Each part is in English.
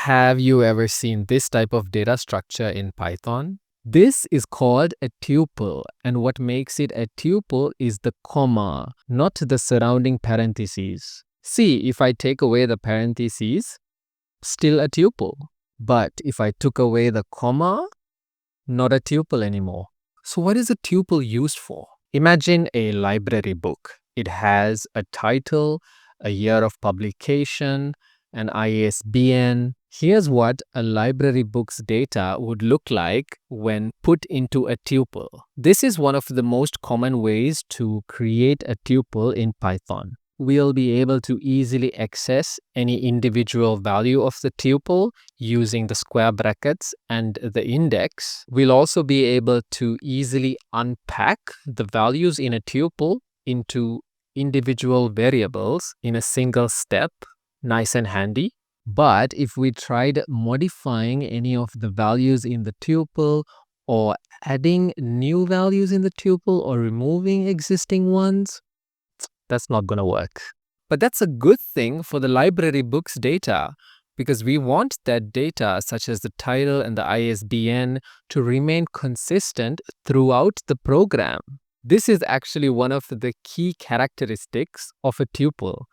Have you ever seen this type of data structure in Python? This is called a tuple, and what makes it a tuple is the comma, not the surrounding parentheses. See, if I take away the parentheses, still a tuple. But if I took away the comma, not a tuple anymore. So what is a tuple used for? Imagine a library book. It has a title, a year of publication, an ISBN. Here's what a library book's data would look like when put into a tuple. This is one of the most common ways to create a tuple in Python. We'll be able to easily access any individual value of the tuple using the square brackets and the index. We'll also be able to easily unpack the values in a tuple into individual variables in a single step. Nice and handy. But if we tried modifying any of the values in the tuple or adding new values in the tuple or removing existing ones, that's not going to work. But that's a good thing for the library book's data because we want that data, such as the title and the ISBN, to remain consistent throughout the program. This is actually one of the key characteristics of a tuple,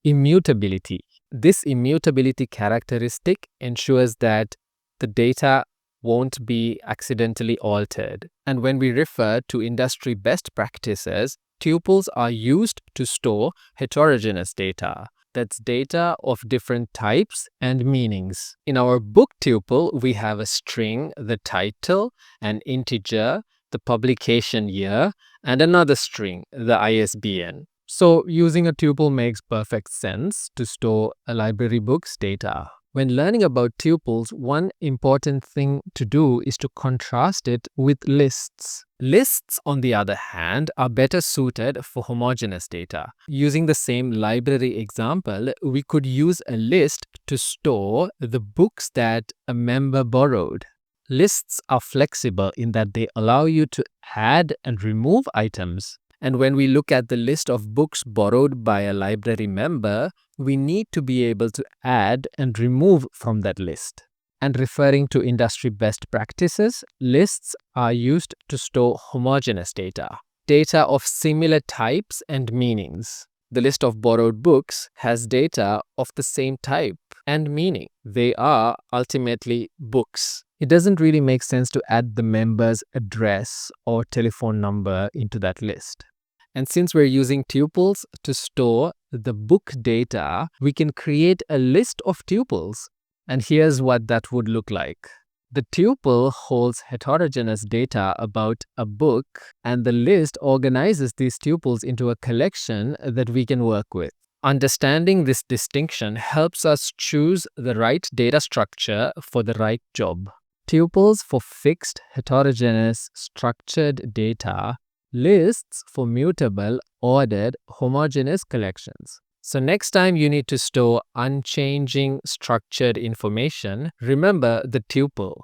immutability. This immutability characteristic ensures that the data won't be accidentally altered. And when we refer to industry best practices, tuples are used to store heterogeneous data. That's data of different types and meanings. In our book tuple, we have a string, the title, an integer, the publication year, and another string, the ISBN. So using a tuple makes perfect sense to store a library book's data. When learning about tuples, one important thing to do is to contrast it with lists. Lists, on the other hand, are better suited for homogeneous data. Using the same library example, we could use a list to store the books that a member borrowed. Lists are flexible in that they allow you to add and remove items. And when we look at the list of books borrowed by a library member, we need to be able to add and remove from that list. And referring to industry best practices, lists are used to store homogeneous data, data of similar types and meanings. The list of borrowed books has data of the same type and meaning. They are ultimately books. It doesn't really make sense to add the member's address or telephone number into that list. And since we're using tuples to store the book data, we can create a list of tuples. And here's what that would look like. The tuple holds heterogeneous data about a book, and the list organizes these tuples into a collection that we can work with. Understanding this distinction helps us choose the right data structure for the right job. Tuples for fixed, heterogeneous, structured data, lists for mutable, ordered, homogeneous collections. So next time you need to store unchanging, structured information, remember the tuple.